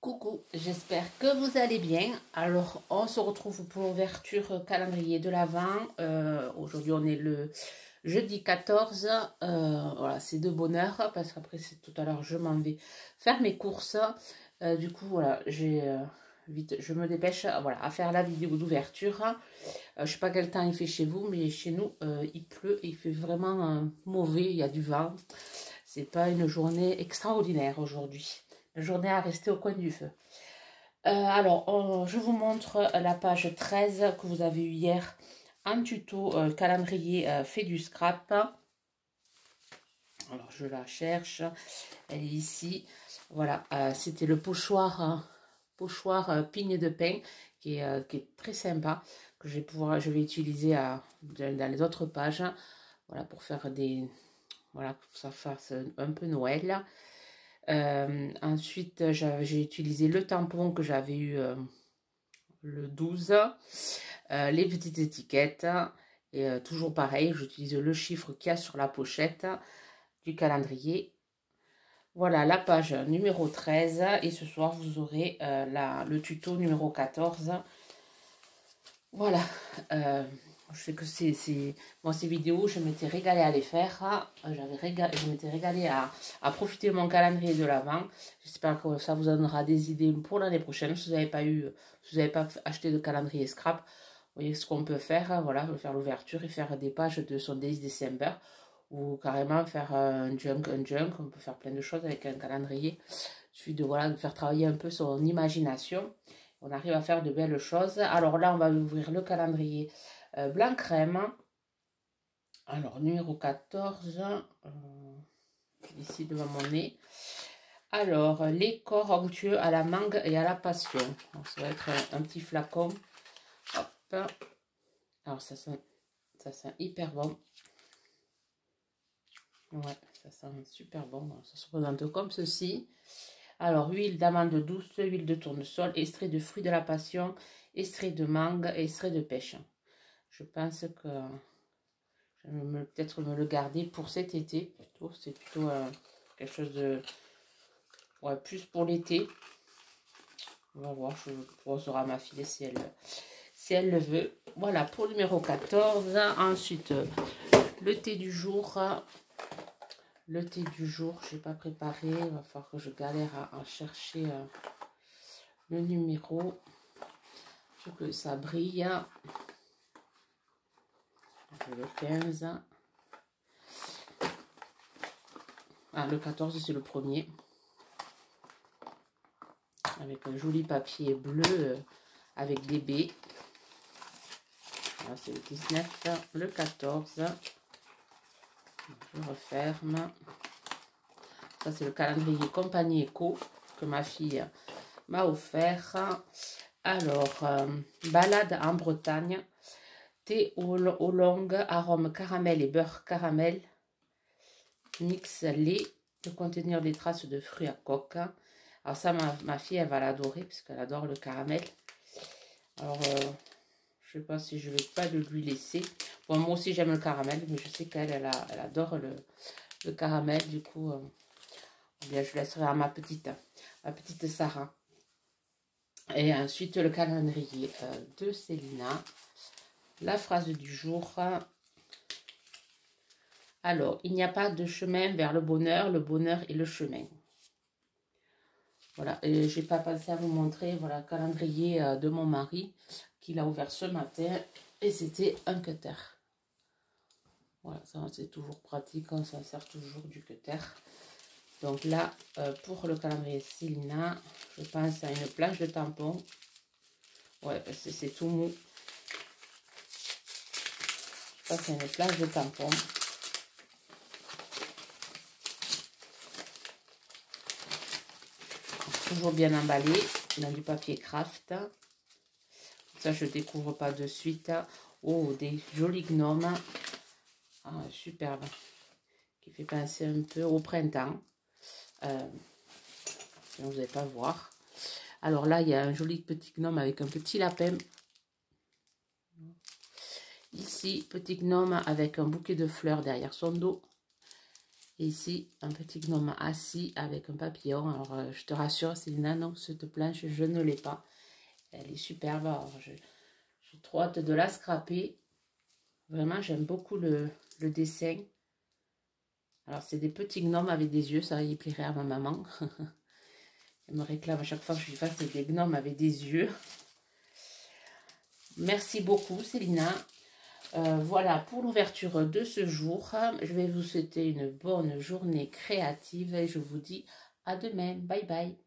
Coucou, j'espère que vous allez bien. Alors, on se retrouve pour l'ouverture calendrier de l'Avent. Aujourd'hui, on est le jeudi 14. Voilà, c'est de bonne heure parce qu'après, c'est tout à l'heure, je m'en vais faire mes courses. Du coup, voilà, vite, je me dépêche voilà, à faire la vidéo d'ouverture. Je sais pas quel temps il fait chez vous, mais chez nous, il pleut. Il fait vraiment mauvais, il y a du vent. C'est pas une journée extraordinaire aujourd'hui. La journée à rester au coin du feu. Alors, je vous montre la page 13 que vous avez eue hier en tuto calendrier fait du scrap. Alors, je la cherche. Elle est ici. Voilà, c'était le pochoir, pigne de pain qui est très sympa. Que je vais utiliser dans les autres pages. Voilà, pour faire des... Voilà, que ça fasse un peu Noël. Ensuite, j'ai utilisé le tampon que j'avais eu le 12, les petites étiquettes, et toujours pareil, j'utilise le chiffre qu'il y a sur la pochette du calendrier. Voilà la page numéro 13, et ce soir vous aurez le tuto numéro 14. Voilà, je sais que moi ces vidéos, je m'étais régalée à les faire. Je m'étais régalée à profiter de mon calendrier de l'Avent. J'espère que ça vous donnera des idées pour l'année prochaine. Si vous n'avez pas acheté de calendrier scrap, vous voyez ce qu'on peut faire. Voilà, faire l'ouverture et faire des pages de Sundays December, ou carrément faire un junk. On peut faire plein de choses avec un calendrier. Il suffit de, voilà, de faire travailler un peu son imagination. On arrive à faire de belles choses. Alors là, on va ouvrir le calendrier blanc crème. Alors, numéro 14, ici devant mon nez. Alors, les corps onctueux à la mangue et à la passion. Alors, ça va être un petit flacon. Hop. Alors, ça sent hyper bon. Ouais, ça sent super bon. Alors, ça se présente comme ceci. Alors, huile d'amande douce, huile de tournesol, extrait de fruits de la passion, extrait de mangue, extrait de pêche. Je pense que je vais peut-être me le garder pour cet été. C'est plutôt quelque chose de... Ouais, plus pour l'été. On va voir, je proposerai à ma fille si elle le veut. Voilà, pour le numéro 14. Ensuite, le thé du jour. Le thé du jour, je n'ai pas préparé. Il va falloir que je galère à chercher le numéro. Je veux que ça brille. Le 15. Ah, le 14, c'est le premier. Avec un joli papier bleu avec des baies. Là, c'est le 19. Le 14. Je referme. Ça, c'est le calendrier Compagnie Eco que ma fille m'a offert. Alors, balade en Bretagne. Thé au long, arôme caramel et beurre caramel. Mix lait de contenir des traces de fruits à coque. Alors ça, ma fille, elle va l'adorer parce qu'elle adore le caramel. Alors, je ne sais pas si je vais pas lui laisser. Bon, moi aussi, j'aime le caramel, mais je sais qu'elle elle adore le caramel. Du coup, bien, je laisserai à ma petite Sarah. Et ensuite, le calendrier de Célina. La phrase du jour. Alors, il n'y a pas de chemin vers le bonheur est le chemin. Voilà, et je n'ai pas pensé à vous montrer, voilà, le calendrier de mon mari, qu'il a ouvert ce matin, et c'était un cutter. Voilà, ça c'est toujours pratique, on s'en sert toujours du cutter. Donc là, pour le calendrier Célina, je pense à une plage de tampons. Ouais, parce que c'est tout mou. Je pense à une plage de tampons. Toujours bien emballé dans du papier craft. Ça, je découvre pas de suite. Oh, des jolis gnomes. Ah, superbe. Qui fait penser un peu au printemps. Vous n'allez pas voir. Alors là, il y a un joli petit gnome avec un petit lapin. Ici, petit gnome avec un bouquet de fleurs derrière son dos. Et ici, un petit gnome assis avec un papillon. Alors, je te rassure, Célina, non, cette planche, je ne l'ai pas. Elle est superbe. Alors, j'ai trop hâte de la scraper. Vraiment, j'aime beaucoup le dessin. Alors, c'est des petits gnomes avec des yeux. Ça y plairait à ma maman. Elle me réclame à chaque fois que je lui fasse des gnomes avec des yeux. Merci beaucoup, Célina. Voilà pour l'ouverture de ce jour. Je vais vous souhaiter une bonne journée créative et je vous dis à demain. Bye bye.